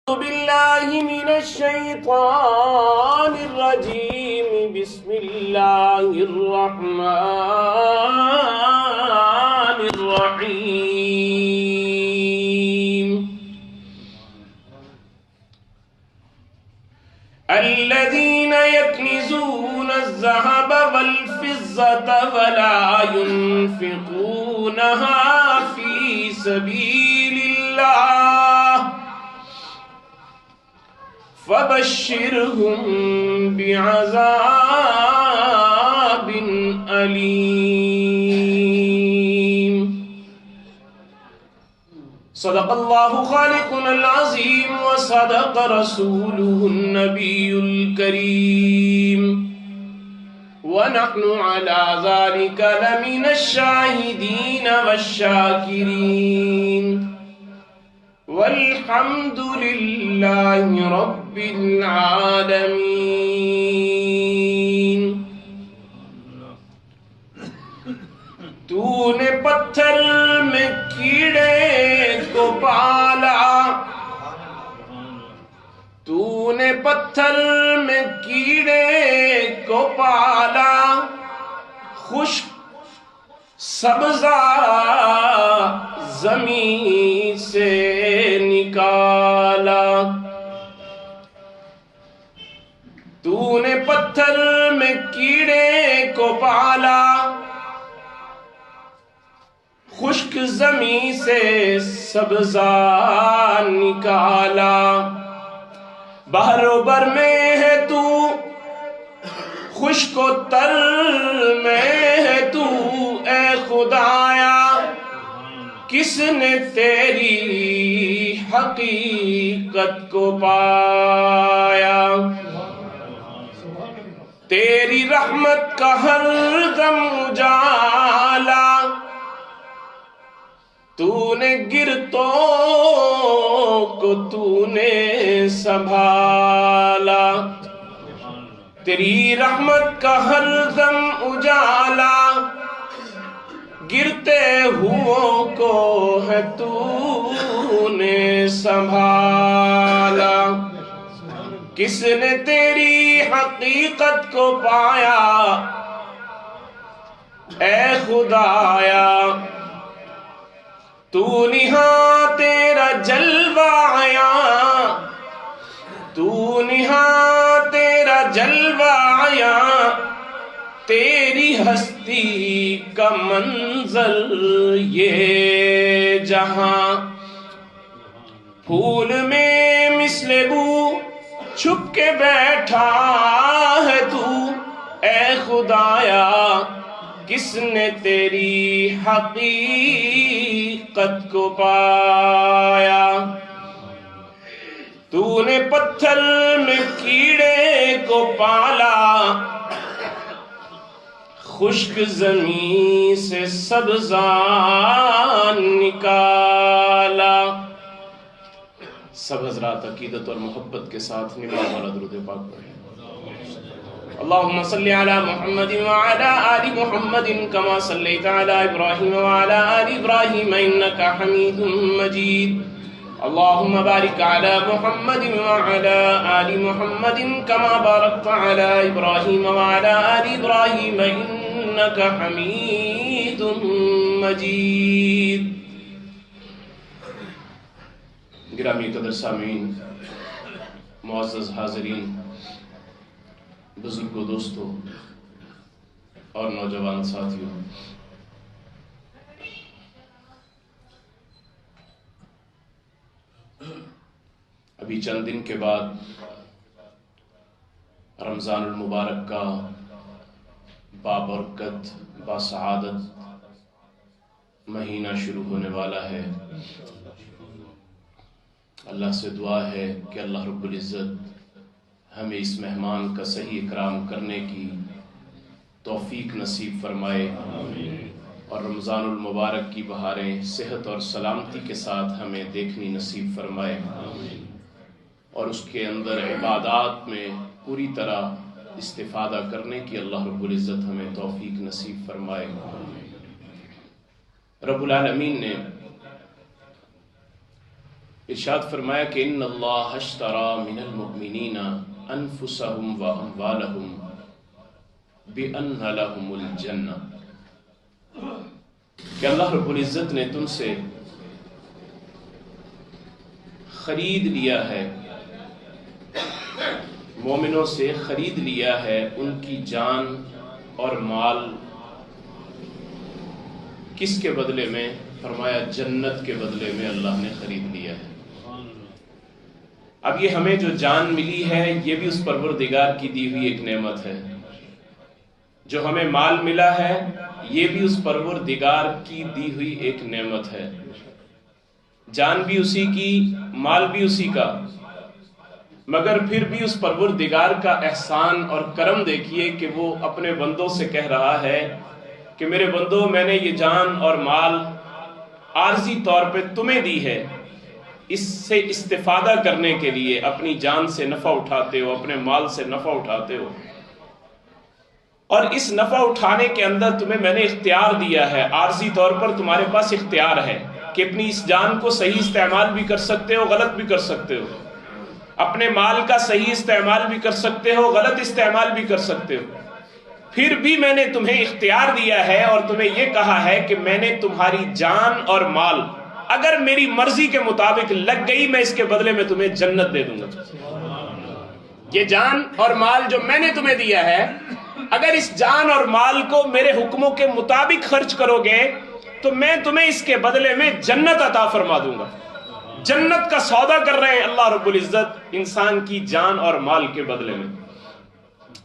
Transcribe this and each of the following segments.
بالله من الشيطان الرجيم. بسم الله الرحمن الرحيم. الذين يكنزون الذهب والفضة ولا ينفقونها في سبيل الله فبشرهم بعذاب أليم. صدق الله خالقنا العظيم وصدق رسوله النبي الكريم ونحن على ذلك لمن الشاهدين والشاكرين والحمد لله رب العالمين. تو نے پتھر میں کیڑے کو پالا، تو نے پتھر میں کیڑے کو پالا، خشک سبزہ زمین سے نکالا. تو نے پتھر میں کیڑے کو پالا، خشک زمین سے سبزہ نکالا. بحر و بر میں ہے تو، خشک و تر میں ہے تو، اے خدایا کس نے تیری حقیقت کو پایا؟ تیری رحمت کا ہر دم اجالا، تو نے گرتوں کو تو نے سنبھالا. تیری رحمت کا ہر دم اجالا، گرتے ہوں کو ہے تو نے سنبھالا. کس نے تیری حقیقت کو پایا اے خدایا؟ تو نہاں تیرا جلوہ عیاں، تو نہاں تیرا جلوہ عیاں، تیری ہستی کا منظر یہ جہاں. پھول میں مثل بو چھپ کے بیٹھا ہے تو، اے خدایا کس نے تیری حقیقت کو پایا؟ تو نے پتھر میں کیڑے کو پالا، خشک زمین سے سبزہ نکالا. سب حضرات عقیدت اور محبت کے ساتھ نماز والا درود پاک پڑھیں. اللهم صل على محمد وعلى آل محمد كما صليت على إبراهيم وعلى آل إبراهيم إنك حميد مجيد. اللهم بارك على محمد وعلى آل محمد كما باركت على إبراهيم وعلى آل إبراهيم إنك حميد مجيد. گرامی قدر سامعین، معزز حاضرین، بزرگوں، دوستوں اور نوجوان ساتھیوں، ابھی چند دن کے بعد رمضان المبارک کا بابرکت باسعادت مہینہ شروع ہونے والا ہے. اللہ سے دعا ہے کہ اللہ رب العزت ہمیں اس مہمان کا صحیح اکرام کرنے کی توفیق نصیب فرمائے اور رمضان المبارک کی بہاریں صحت اور سلامتی کے ساتھ ہمیں دیکھنی نصیب فرمائے اور اس کے اندر عبادات میں پوری طرح استفادہ کرنے کی اللہ رب العزت ہمیں توفیق نصیب فرمائے. رب العالمین نے ارشاد فرمایا کہ ان اللہ اشترى من المؤمنین انفسهم واموالهم بان لهم الجنہ، کہ اللہ رب العزت نے تم سے خرید لیا ہے، مومنوں سے خرید لیا ہے ان کی جان اور مال، کس کے بدلے میں؟ فرمایا جنت کے بدلے میں اللہ نے خرید لیا ہے۔ اب یہ ہمیں جو جان ملی ہے یہ بھی اس پروردگار کی دی ہوئی ایک نعمت ہے، جو ہمیں مال ملا ہے یہ بھی اس پروردگار کی دی ہوئی ایک نعمت ہے، جان بھی اسی کی، مال بھی اسی کا، مگر پھر بھی اس پروردگار کا احسان اور کرم دیکھیے کہ وہ اپنے بندوں سے کہہ رہا ہے کہ میرے بندو، میں نے یہ جان اور مال عارضی طور پہ تمہیں دی ہے، اس سے استفادہ کرنے کے لیے اپنی جان سے نفع اٹھاتے ہو، اپنے مال سے نفع اٹھاتے ہو، اور اس نفع اٹھانے کے اندر تمہیں میں نے اختیار دیا ہے، عارضی طور پر تمہارے پاس اختیار ہے کہ اپنی اس جان کو صحیح استعمال بھی کر سکتے ہو، غلط بھی کر سکتے ہو، اپنے مال کا صحیح استعمال بھی کر سکتے ہو، غلط استعمال بھی کر سکتے ہو، پھر بھی میں نے تمہیں اختیار دیا ہے اور تمہیں یہ کہا ہے کہ میں نے تمہاری جان اور مال اگر میری مرضی کے مطابق لگ گئی، میں اس کے بدلے میں تمہیں جنت دے دوں گا۔ یہ جان اور مال جو میں نے تمہیں دیا ہے، اگر اس جان اور مال کو میرے حکموں کے مطابق خرچ کرو گے تو میں تمہیں اس کے بدلے میں جنت عطا فرما دوں گا۔ جنت کا سودا کر رہے ہیں اللہ رب العزت انسان کی جان اور مال کے بدلے میں۔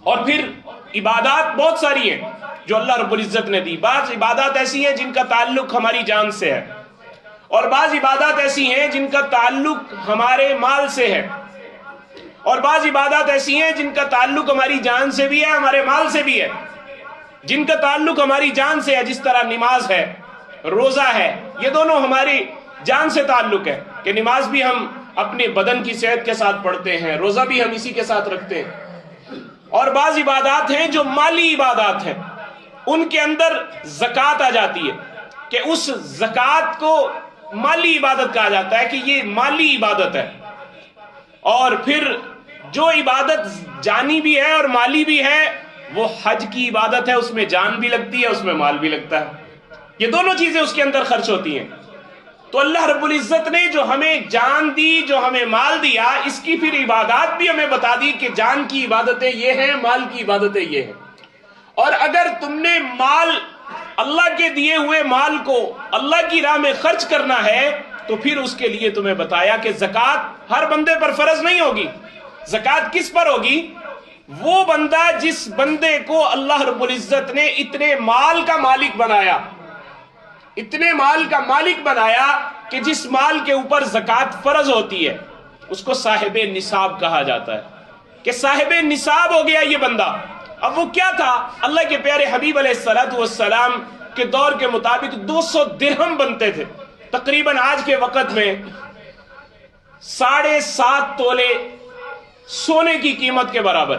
اور پھر عبادات بہت ساری ہیں جو اللہ رب العزت نے دی، بعض عبادات ایسی ہیں جن کا تعلق ہماری جان سے ہے، اور بعض عبادات ایسی ہیں جن کا تعلق ہمارے مال سے ہے، اور بعض عبادات ایسی ہیں جن کا تعلق ہماری جان سے بھی ہے، ہمارے مال سے بھی ہے۔ جن کا تعلق ہماری جان سے ہے، جس طرح نماز ہے، روزہ ہے، یہ دونوں ہماری جان سے تعلق ہے کہ نماز بھی ہم اپنے بدن کی صحت کے ساتھ پڑھتے ہیں، روزہ بھی ہم اسی کے ساتھ رکھتے ہیں۔ اور بعض عبادات ہیں جو مالی عبادات ہیں، ان کے اندر زکوٰۃ آ جاتی ہے کہ اس زکوٰۃ کو مالی عبادت کہا جاتا ہے کہ یہ مالی عبادت ہے۔ اور پھر جو عبادت جانی بھی ہے اور مالی بھی ہے وہ حج کی عبادت ہے، اس میں جان بھی لگتی ہے، اس میں مال بھی لگتا ہے، یہ دونوں چیزیں اس کے اندر خرچ ہوتی ہیں۔ تو اللہ رب العزت نے جو ہمیں جان دی، جو ہمیں مال دیا، اس کی پھر عبادات بھی ہمیں بتا دی کہ جان کی عبادتیں یہ ہیں، مال کی عبادتیں یہ ہیں۔ اور اگر تم نے مال، اللہ کے دیے ہوئے مال کو اللہ کی راہ میں خرچ کرنا ہے تو پھر اس کے لیے تمہیں بتایا کہ زکوٰۃ ہر بندے پر فرض نہیں ہوگی۔ زکوٰۃ کس پر ہوگی؟ وہ بندہ جس بندے کو اللہ رب العزت نے اتنے مال کا مالک بنایا، اتنے مال کا مالک بنایا کہ جس مال کے اوپر زکوٰۃ فرض ہوتی ہے، اس کو صاحب نصاب کہا جاتا ہے کہ صاحب نصاب ہو گیا یہ بندہ۔ اب وہ کیا تھا؟ اللہ کے پیارے حبیب علیہ السلام کے دور کے مطابق 200 درہم بنتے تھے، تقریباً آج کے وقت میں 7.5 تولے سونے کی قیمت کے برابر،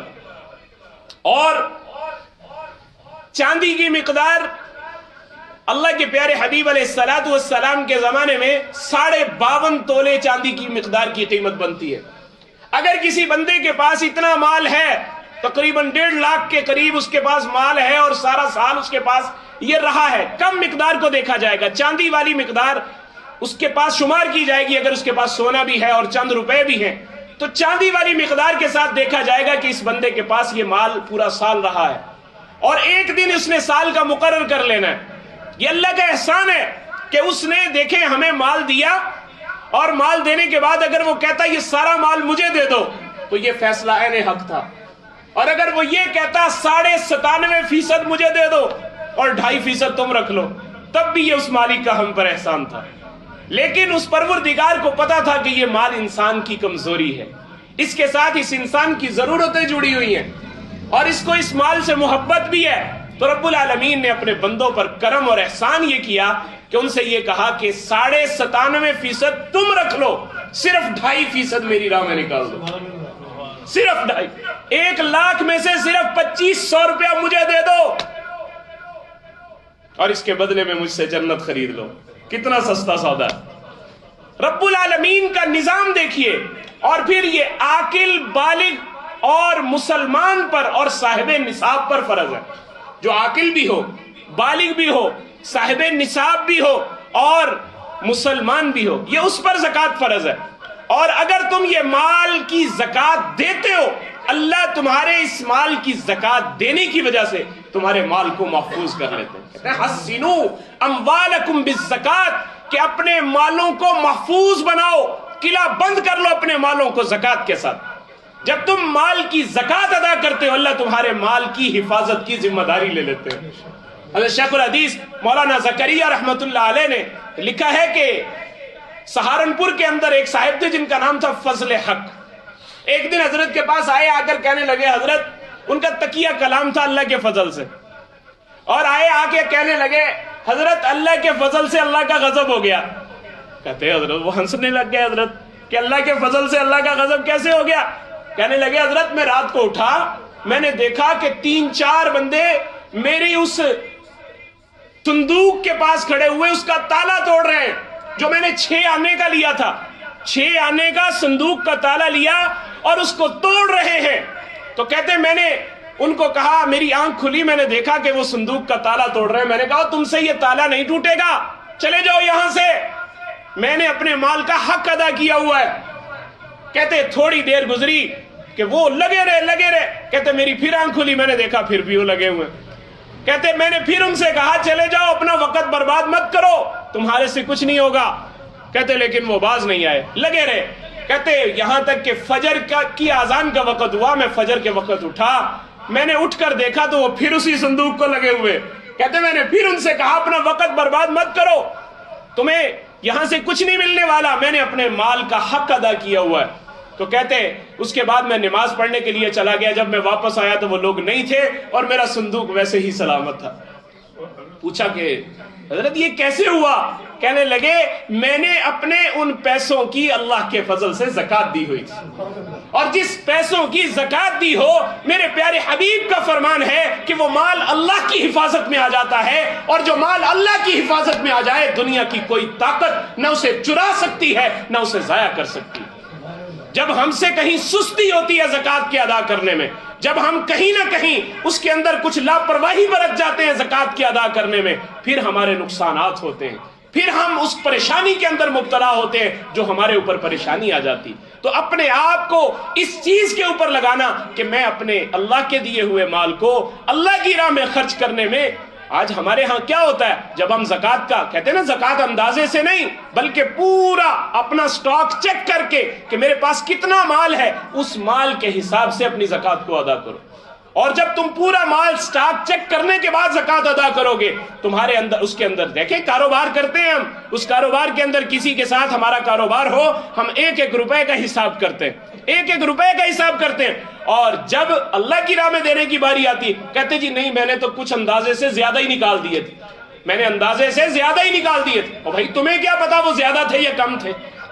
اور چاندی کی مقدار اللہ کے پیارے حبیب علیہ السلام کے زمانے میں 52.5 تولے چاندی کی مقدار کی قیمت بنتی ہے۔ اگر کسی بندے کے پاس اتنا مال ہے، تقریباً 1.5 لاکھ کے قریب اس کے پاس مال ہے، اور سارا سال اس کے پاس یہ رہا ہے، کم مقدار کو دیکھا جائے گا، چاندی والی مقدار اس کے پاس شمار کی جائے گی، اگر اس کے پاس سونا بھی ہے اور چند روپے بھی ہیں تو چاندی والی مقدار کے ساتھ دیکھا جائے گا کہ اس بندے کے پاس یہ مال پورا سال رہا ہے، اور ایک دن اس نے سال کا مقرر کر لینا ہے۔ یہ اللہ کا احسان ہے کہ اس نے دیکھیں ہمیں مال دیا، اور مال دینے کے بعد اگر وہ کہتا یہ سارا مال مجھے دے دو تو یہ فیصلہ عین حق تھا، اور اگر وہ یہ کہتا 97.5% مجھے دے دو اور 2.5% تم رکھ لو، تب بھی یہ اس مالک کا ہم پر احسان تھا۔ لیکن اس پروردگار کو پتا تھا کہ یہ مال انسان کی کمزوری ہے، اس کے ساتھ اس انسان کی ضرورتیں جڑی ہوئی ہیں، اور اس کو اس مال سے محبت بھی ہے، تو رب العالمین نے اپنے بندوں پر کرم اور احسان یہ کیا کہ ان سے یہ کہا کہ 97.5% تم رکھ لو، صرف 2.5% میری راہ میں نکال دو، صرف 2.5۔ 1 لاکھ میں سے صرف 2500 روپیہ مجھے دے دو، اور اس کے بدلے میں مجھ سے جنت خرید لو۔ کتنا سستا سودا ہے، رب العالمین کا نظام دیکھیے، اور پھر یہ عاقل بالغ اور مسلمان پر اور صاحب نصاب پر فرض ہے. جو عاقل بھی ہو، بالغ بھی ہو، صاحب نصاب بھی ہو اور مسلمان بھی ہو، یہ اس پر زکوٰۃ فرض ہے. اور اگر تم یہ مال کی زکوٰۃ دیتے ہو، اللہ تمہارے اس مال کی زکوٰۃ دینے کی وجہ سے تمہارے مال کو محفوظ کر لیتے ہیں. کہتے ہیں حسنوا اموالکم بالزکوٰۃ، کہ اپنے مالوں کو محفوظ بناؤ، قلعہ بند کر لو اپنے مالوں کو زکوٰۃ کے ساتھ. جب تم مال کی زکوٰۃ ادا کرتے ہو، اللہ تمہارے مال کی حفاظت کی ذمہ داری لے لیتے ہیں. حضرت شیخ الحدیث مولانا زکریا رحمۃ اللہ علیہ نے لکھا ہے کہ سہارنپور کے اندر ایک صاحب تھے جن کا نام تھا فضل حق. ایک دن حضرت کے پاس آئے، آ کر کہنے لگے، حضرت ان کا تکیہ کلام تھا اللہ کے فضل سے، اور آئے آ کے کہنے لگے حضرت اللہ کے فضل سے اللہ کا غضب ہو گیا. کہتے حضرت وہ ہنسنے لگ گئے حضرت کہ اللہ کے فضل سے اللہ کا غضب کیسے ہو گیا؟ کہنے لگے حضرت میں رات کو اٹھا، میں نے دیکھا کہ 3-4 بندے میری اس صندوق کے پاس کھڑے ہوئے اس کا تالا توڑ رہے ہیں جو میں نے 6 آنے کا لیا تھا. 6 آنے کا صندوق کا تالا لیا اور اس کو توڑ رہے ہیں. تو کہتے میں نے ان کو کہا، میری آنکھ کھلی، میں نے دیکھا کہ وہ صندوق کا تالا توڑ رہے ہیں. میں نے کہا تم سے یہ تالا نہیں ٹوٹے گا، چلے جاؤ یہاں سے، میں نے اپنے مال کا حق ادا کیا ہوا ہے. کہتے تھوڑی دیر گزری کہ وہ لگے رہے. کہتے میری پھر آنکھ کھلی، میں نے دیکھا پھر بھی وہ لگے ہوئے. کہتے میں نے پھر ان سے کہا چلے جاؤ، اپنا وقت برباد مت کرو، تمہارے سے کچھ نہیں ہوگا. کہتے لیکن وہ باز نہیں آئے، لگے رہے. کہتے یہاں تک کہ فجر کی اذان کا وقت ہوا، میں فجر کے وقت اٹھا، میں نے اٹھ کر دیکھا تو وہ پھر اسی صندوق کو لگے ہوئے. کہتے میں نے پھر ان سے کہا اپنا وقت برباد مت کرو، تمہیں یہاں سے کچھ نہیں ملنے والا، میں نے اپنے مال کا حق ادا کیا ہوا ہے. تو کہتے اس کے بعد میں نماز پڑھنے کے لیے چلا گیا، جب میں واپس آیا تو وہ لوگ نہیں تھے اور میرا صندوق ویسے ہی سلامت تھا. پوچھا کہ حضرت یہ کیسے ہوا؟ کہنے لگے میں نے اپنے ان پیسوں کی اللہ کے فضل سے زکوٰۃ دی ہوئی تھی، اور جس پیسوں کی زکوٰۃ دی ہو، میرے پیارے حبیب کا فرمان ہے کہ وہ مال اللہ کی حفاظت میں آ جاتا ہے، اور جو مال اللہ کی حفاظت میں آ جائے دنیا کی کوئی طاقت نہ اسے چرا سکتی ہے نہ اسے ضائع کر سکتی. جب ہم سے کہیں سستی ہوتی ہے زکوٰۃ کے ادا کرنے میں، جب ہم کہیں نہ کہیں اس کے اندر کچھ لاپرواہی برت جاتے ہیں زکوٰۃ کے ادا کرنے میں، پھر ہمارے نقصانات ہوتے ہیں، پھر ہم اس پریشانی کے اندر مبتلا ہوتے ہیں جو ہمارے اوپر پریشانی آ جاتی. تو اپنے آپ کو اس چیز کے اوپر لگانا کہ میں اپنے اللہ کے دیے ہوئے مال کو اللہ کی راہ میں خرچ کرنے میں. آج ہمارے ہاں کیا ہوتا ہے، جب ہم زکوٰۃ کا کہتے ہیں نا، زکوٰۃ اندازے سے نہیں بلکہ پورا اپنا سٹاک چیک کر کے کہ میرے پاس کتنا مال ہے، اس مال کے حساب سے اپنی زکوٰۃ کو ادا کرو. اور جب تم پورا مال سٹاک چیک کرنے کے بعد زکوٰۃ ادا کرو گے، تمہارے اندر اس کے اندر دیکھیں کاروبار کرتے ہیں ہم، اس کاروبار کے اندر کسی کے ساتھ ہمارا کاروبار ہو، ہم 1-1 روپے کا حساب کرتے ہیں، 1-1 روپے کا حساب کرتے ہیں. اور جب اللہ کی راہ میں دینے کی باری آتی کہتے جی نہیں میں نے تو کچھ اندازے سے زیادہ ہی نکال دیے تھے، میں نے اندازے سے زیادہ ہی نکال دیے تھے. اور بھائی تمہیں کیا پتا وہ زیادہ تھے یا کم تھے؟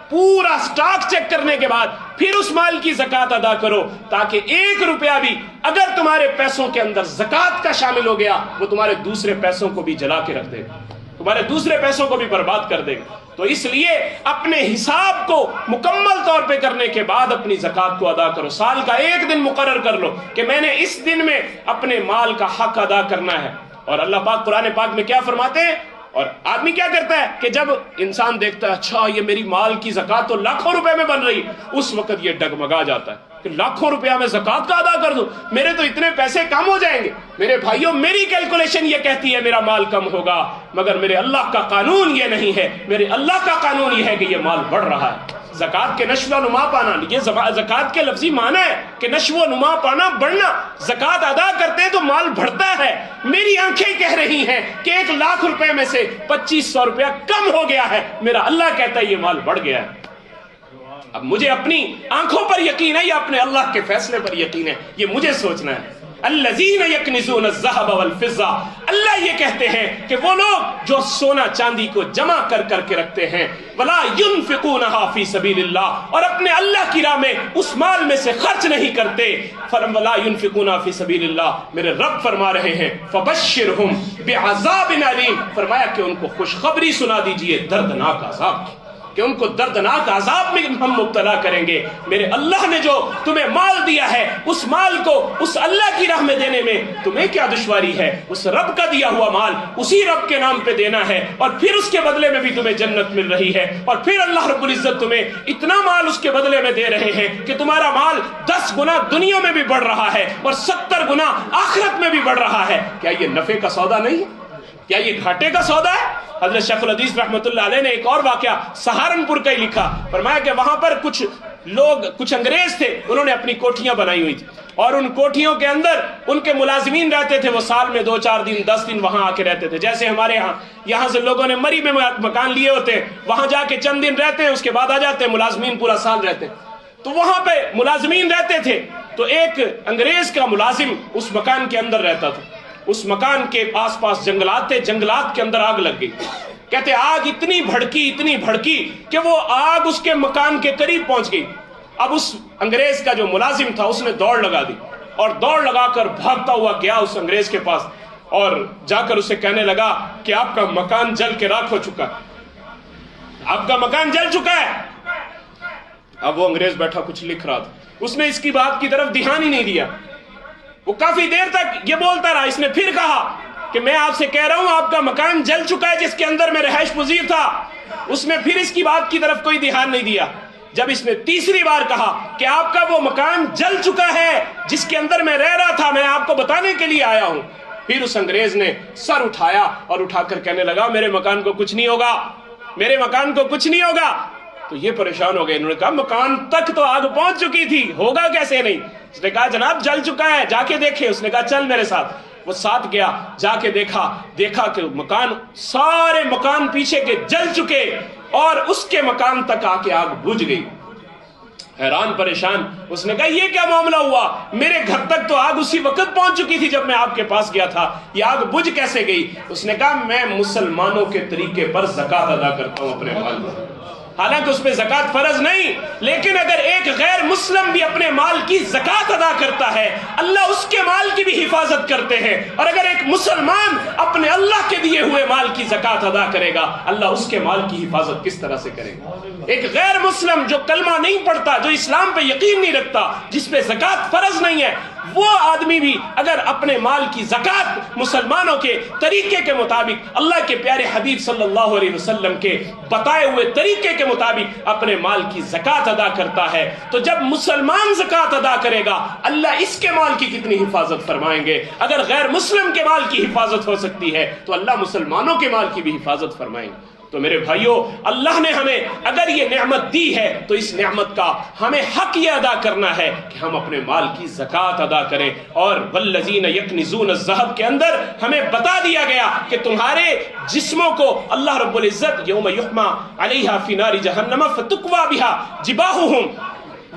پورا سٹاک چیک کرنے کے بعد پھر اس مال کی زکوٰۃ ادا کرو، تاکہ 1 روپیہ بھی اگر تمہارے پیسوں کے اندر زکوٰۃ کا شامل ہو گیا وہ تمہارے دوسرے پیسوں کو بھی جلا کے رکھ دے گا، تمہارے دوسرے پیسوں کو بھی برباد کر دے گا. تو اس لیے اپنے حساب کو مکمل طور پہ کرنے کے بعد اپنی زکوٰۃ کو ادا کرو. سال کا 1 دن مقرر کر لو کہ میں نے اس دن میں اپنے مال کا حق ادا کرنا ہے. اور اللہ پاک قرآن پاک میں کیا فرماتے ہیں؟ اور آدمی کیا کرتا ہے کہ جب انسان دیکھتا ہے اچھا یہ میری مال کی زکوٰۃ تو لاکھوں روپے میں بن رہی، اس وقت یہ ڈگمگا جاتا ہے کہ لاکھوں روپیہ میں زکوٰۃ کا ادا کر دوں، میرے تو اتنے پیسے کم ہو جائیں گے. میرے بھائیوں میری کیلکولیشن یہ کہتی ہے میرا مال کم ہوگا، مگر میرے اللہ کا قانون یہ نہیں ہے. میرے اللہ کا قانون یہ ہے کہ یہ مال بڑھ رہا ہے. زکوٰۃ کے نشو و نما پانا، یہ زکوٰۃ کے لفظی معنی ہے کہ نشو و نما پانا، بڑھنا. زکوٰۃ ادا کرتے ہیں تو مال بڑھتا ہے. میری آنکھیں کہہ رہی ہیں کہ 1 لاکھ روپے میں سے 2500 روپیہ کم ہو گیا ہے، میرا اللہ کہتا ہے یہ مال بڑھ گیا ہے. اب مجھے اپنی آنکھوں پر یقین ہے یا اپنے اللہ کے فیصلے پر یقین ہے؟ یہ مجھے سوچنا ہے. الذین یکنزون الذهب والفضہ، اللہ یہ کہتے ہیں کہ وہ لوگ جو سونا چاندی کو جمع کر کر کے رکھتے ہیں، ولا ينفقونها فی سبیل اللہ، اور اپنے اللہ کی راہ میں اس مال میں سے خرچ نہیں کرتے. ولا ينفقونها فی سبیل اللہ، میرے رب فرما رہے ہیں فبشرهم بعذاب علیم، فرمایا کہ ان کو خوشخبری سنا دیجئے دردناک عذاب کی. کہ ان کو دردناک عذاب میں ہم مبتلا کریں گے۔ میرے اللہ نے جو تمہیں مال دیا ہے، اس مال کو اس اللہ کی راہ میں دینے میں تمہیں کیا دشواری ہے؟ اس رب کا دیا ہوا مال اسی رب کے نام پہ دینا ہے، اور پھر اس کے بدلے میں بھی تمہیں جنت مل رہی ہے، اور پھر اللہ رب العزت تمہیں اتنا مال اس کے بدلے میں دے رہے ہیں کہ تمہارا مال 10 گنا دنیا میں بھی بڑھ رہا ہے اور 70 گنا آخرت میں بھی بڑھ رہا ہے۔ کیا یہ نفع کا سودا نہیں ہے؟ کیا یہ گھاٹے کا سودا ہے؟ حضرت شیخ الحدیث رحمۃ اللہ علیہ نے ایک اور واقعہ سہارنپور کا ہی لکھا، فرمایا کہ وہاں پر کچھ انگریز تھے، انہوں نے اپنی کوٹھیاں بنائی ہوئی تھی، اور ان کوٹھیوں کے اندر ان کے ملازمین رہتے تھے، وہ سال میں 2-4 دن 10 دن وہاں آ کے رہتے تھے۔ جیسے ہمارے یہاں سے لوگوں نے مری میں مکان لیے ہوتے ہیں، وہاں جا کے چند دن رہتے ہیں، اس کے بعد آ جاتے ہیں، ملازمین پورا سال رہتے ہیں۔ تو وہاں پہ ملازمین رہتے تھے، تو ایک انگریز کا ملازم اس مکان کے اندر رہتا تھا۔ اس مکان کے آس پاس جنگلات تھے، جنگلات کے اندر آگ لگ گئی۔ کہتے آگ اتنی بھڑکی کہ وہ آگ اس کے مکان کے قریب پہنچ گئی۔ اب اس انگریز کا جو ملازم تھا اس نے دوڑ لگا دی، اور دوڑ لگا کر بھاگتا ہوا گیا اس انگریز کے پاس، اور جا کر اسے کہنے لگا کہ آپ کا مکان جل کے راکھ ہو چکا ہے، آپ کا مکان جل چکا ہے۔ اب وہ انگریز بیٹھا کچھ لکھ رہا تھا، اس نے اس کی بات کی طرف دھیان ہی نہیں دیا۔ وہ کافی دیر تک یہ بولتا رہا۔ اس نے پھر کہا کہ میں آپ سے کہہ رہا ہوں آپ کا مکان جل چکا ہے جس کے اندر میں رہائش پذیر تھا۔ اس نے پھر اس کی بات کی طرف کوئی دھیان نہیں دیا۔ جب اس نے تیسری بار کہا کہ آپ کا وہ مکان جل چکا ہے جس کے اندر میں رہ رہا تھا، میں آپ کو بتانے کے لیے آیا ہوں، پھر اس انگریز نے سر اٹھایا اور اٹھا کر کہنے لگا میرے مکان کو کچھ نہیں ہوگا، میرے مکان کو کچھ نہیں ہوگا۔ تو یہ پریشان ہو گئے، انہوں نے کہا مکان تک تو آگ پہنچ چکی تھی، ہوگا کیسے نہیں؟ اس نے کہا جناب جل چکا ہے، جا کے دیکھے۔ اس نے کہا چل میرے ساتھ۔ وہ ساتھ گیا، جا کے دیکھا کہ سارے مکان پیچھے کے جل چکے، اور اس کے مکان تک آ کے آگ بجھ گئی۔ حیران پریشان اس نے کہا یہ کیا معاملہ ہوا؟ میرے گھر تک تو آگ اسی وقت پہنچ چکی تھی جب میں آپ کے پاس گیا تھا، یہ آگ بجھ کیسے گئی؟ اس نے کہا میں مسلمانوں کے طریقے پر زکوٰۃ ادا کرتا ہوں اپنے مال میں۔ حالانکہ اس پہ زکوٰۃ فرض نہیں، لیکن اگر ایک غیر مسلم بھی اپنے مال کی زکوٰۃ ادا کرتا ہے، اللہ اس کے مال کی بھی حفاظت کرتے ہیں، اور اگر ایک مسلمان اپنے اللہ کے دیے ہوئے مال کی زکوٰۃ ادا کرے گا، اللہ اس کے مال کی حفاظت کس طرح سے کرے گا؟ ایک غیر مسلم جو کلمہ نہیں پڑھتا، جو اسلام پہ یقین نہیں رکھتا، جس پہ زکوٰۃ فرض نہیں ہے، وہ آدمی بھی اگر اپنے مال کی زکوٰۃ مسلمانوں کے طریقے کے مطابق، اللہ کے پیارے حبیب صلی اللہ علیہ وسلم کے بتائے ہوئے طریقے کے مطابق اپنے مال کی زکوٰۃ ادا کرتا ہے، تو جب مسلمان زکوٰۃ ادا کرے گا اللہ اس کے مال کی کتنی حفاظت فرمائیں گے۔ اگر غیر مسلم کے مال کی حفاظت ہو سکتی ہے تو اللہ مسلمانوں کے مال کی بھی حفاظت فرمائیں گے۔ تو میرے بھائیوں، اللہ نے ہمیں اگر یہ نعمت دی ہے تو اس نعمت کا ہمیں حق یہ ادا کرنا ہے کہ ہم اپنے مال کی زکوٰۃ ادا کریں۔ اور والذین یکنزون الذھب کے اندر ہمیں بتا دیا گیا کہ تمہارے جسموں کو اللہ رب العزت یوم یحمى علیہا فی نار جہنم فتکوی بہا جباہہم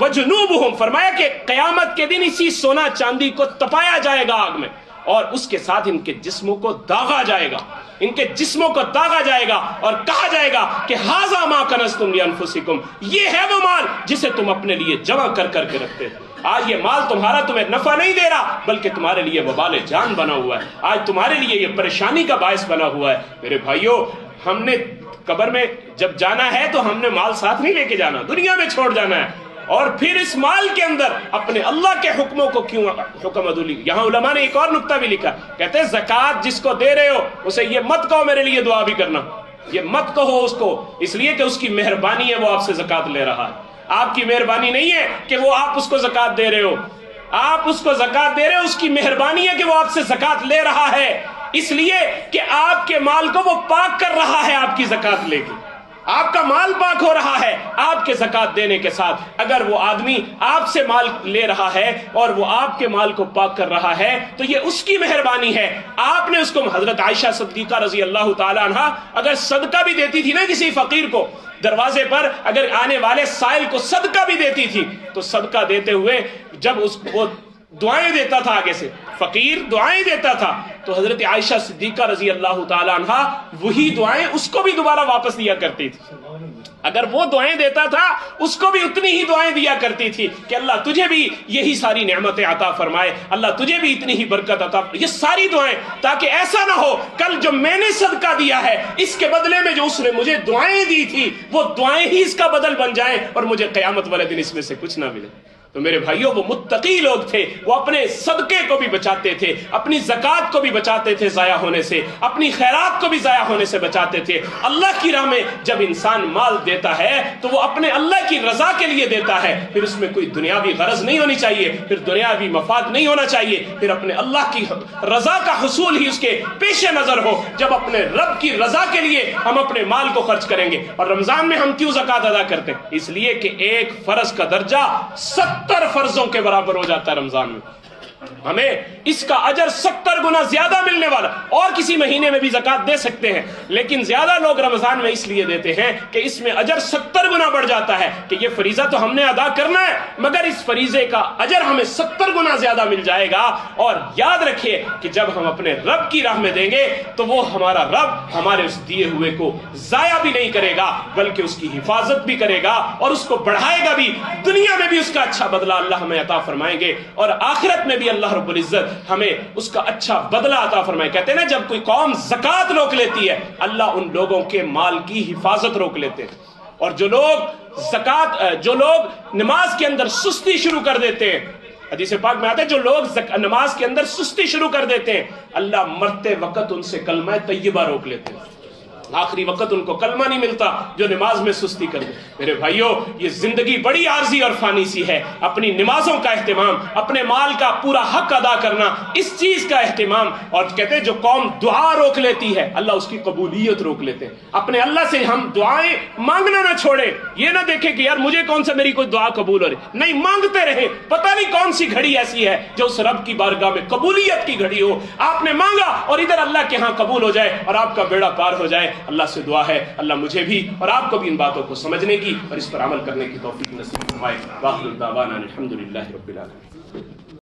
وجنوبہم، فرمایا کہ قیامت کے دن اسی سونا چاندی کو تپایا جائے گا آگ میں، اور اس کے ساتھ ان کے جسموں کو داغا جائے گا، ان کے جسموں کو داغا جائے گا، اور کہا جائے گا کہ ھذا ما کنزتم لانفسکم، یہ ہے وہ مال جسے تم اپنے لیے جمع کر کے رکھتے تھے۔ آج یہ مال تمہارا تمہیں نفع نہیں دے رہا، بلکہ تمہارے لیے وبال جان بنا ہوا ہے، آج تمہارے لیے یہ پریشانی کا باعث بنا ہوا ہے۔ میرے بھائیوں، ہم نے قبر میں جب جانا ہے تو ہم نے مال ساتھ نہیں لے کے جانا، دنیا میں چھوڑ جانا ہے، اور پھر اس مال کے اندر اپنے اللہ کے حکموں کو کیوں حکم عدولی۔ یہاں علماء نے ایک اور نقطہ بھی لکھا، کہتے ہیں زکوٰۃ جس کو دے رہے ہو اسے یہ مت کہو میرے لیے دعا بھی کرنا، یہ مت کہو اس کو، اس لیے کہ اس کی مہربانی ہے وہ آپ سے زکوٰۃ لے رہا ہے، آپ کی مہربانی نہیں ہے کہ وہ آپ اس کو زکوٰۃ دے رہے ہو، آپ اس کو زکوٰۃ دے رہے ہو، اس کی مہربانی ہے کہ وہ آپ سے زکوٰۃ لے رہا ہے، اس لیے کہ آپ کے مال کو وہ پاک کر رہا ہے آپ کی زکوٰۃ لے کے، آپ کا مال پاک ہو رہا ہے آپ کے زکوٰۃ دینے کے ساتھ۔ اگر وہ آدمی آپ سے مال لے رہا ہے اور وہ آپ کے مال کو پاک کر رہا ہے تو یہ اس کی مہربانی ہے، آپ نے اس کو۔ حضرت عائشہ صدیقہ رضی اللہ تعالی عنہا اگر صدقہ بھی دیتی تھی نا کسی فقیر کو، دروازے پر اگر آنے والے سائل کو صدقہ بھی دیتی تھی تو صدقہ دیتے ہوئے جب وہ دعائیں دیتا تھا، آگے سے فقیر دعائیں دیتا تھا، تو حضرت عائشہ صدیقہ رضی اللہ تعالی عنہا وہی دعائیں اس کو بھی دوبارہ واپس دیا کرتی تھی۔ اگر وہ دعائیں دیتا تھا اس کو بھی اتنی ہی دعائیں دیا کرتی تھی کہ اللہ تجھے بھی یہی ساری نعمتیں عطا فرمائے، اللہ تجھے بھی اتنی ہی برکت عطا، یہ ساری دعائیں، تاکہ ایسا نہ ہو کل جو میں نے صدقہ دیا ہے اس کے بدلے میں جو اس نے مجھے دعائیں دی تھی وہ دعائیں ہی اس کا بدل بن جائیں اور مجھے قیامت والے دن اس میں سے کچھ نہ ملے۔ تو میرے بھائیوں، وہ متقی لوگ تھے، وہ اپنے صدقے کو بھی بچاتے تھے، اپنی زکوٰۃ کو بھی بچاتے تھے ضائع ہونے سے، اپنی خیرات کو بھی ضائع ہونے سے بچاتے تھے۔ اللہ کی راہ میں جب انسان مال دیتا ہے تو وہ اپنے اللہ کی رضا کے لیے دیتا ہے، پھر اس میں کوئی دنیاوی غرض نہیں ہونی چاہیے، پھر دنیاوی مفاد نہیں ہونا چاہیے، پھر اپنے اللہ کی رضا کا حصول ہی اس کے پیش نظر ہو۔ جب اپنے رب کی رضا کے لیے ہم اپنے مال کو خرچ کریں گے۔ اور رمضان میں ہم کیوں زکوٰۃ ادا کرتے ہیں؟ اس لیے کہ ایک فرض کا درجہ 70 فرضوں کے برابر ہو جاتا ہے رمضان میں، ہمیں اس کا اجر 70 گنا زیادہ ملنے والا۔ اور کسی مہینے میں بھی زکوٰۃ دے سکتے ہیں، لیکن زیادہ لوگ رمضان میں اس لیے دیتے ہیں کہ اس میں اجر 70 گنا بڑھ جاتا ہے، کہ یہ فریضہ تو ہم نے ادا کرنا ہے مگر اس فریضے کا اجر ہمیں 70 گنا زیادہ مل جائے گا۔ اور یاد رکھیے کہ جب ہم اپنے رب کی راہ میں دیں گے تو وہ ہمارا رب ہمارے اس دیے ہوئے کو ضائع بھی نہیں کرے گا، بلکہ اس کی حفاظت بھی کرے گا اور اس کو بڑھائے گا بھی۔ دنیا میں بھی اس کا اچھا بدلہ اللہ ہمیں عطا فرمائیں گے، اور آخرت میں بھی اللہ رب العزت ہمیں اس کا اچھا بدلہ عطا فرمائے۔ کہتے ہیں نا، جب کوئی قوم زکوٰۃ روک لیتی ہے اللہ ان لوگوں کے مال کی حفاظت روک لیتے ہیں، اور جو لوگ نماز کے اندر سستی شروع کر دیتے ہیں، حدیث پاک میں آتا ہے جو لوگ نماز کے اندر سستی شروع کر دیتے ہیں اللہ مرتے وقت ان سے کلمہ طیبہ روک لیتے ہیں، آخری وقت ان کو کلمہ نہیں ملتا جو نماز میں سستی کر دے۔ میرے بھائیوں، یہ زندگی بڑی عارضی اور فانی سی ہے، اپنی نمازوں کا اہتمام، اپنے مال کا پورا حق ادا کرنا، اس چیز کا اہتمام۔ اور کہتے ہیں جو قوم دعا روک لیتی ہے اللہ اس کی قبولیت روک لیتے ہیں۔ اپنے اللہ سے ہم دعائیں مانگنا نہ چھوڑیں، یہ نہ دیکھیں کہ یار مجھے کون سا میری کوئی دعا قبول ہو رہی، نہیں، مانگتے رہیں۔ پتہ نہیں کون سی گھڑی ایسی ہے جو اس رب کی بارگاہ میں قبولیت کی گھڑی ہو، آپ نے مانگا اور ادھر اللہ کے ہاں قبول ہو جائے اور آپ کا بیڑا پار ہو جائے۔ اللہ سے دعا ہے اللہ مجھے بھی اور آپ کو بھی ان باتوں کو سمجھنے کی اور اس پر عمل کرنے کی توفیق نصیب فرمائے۔ وآخر دعوانا الحمدللہ رب العالمین۔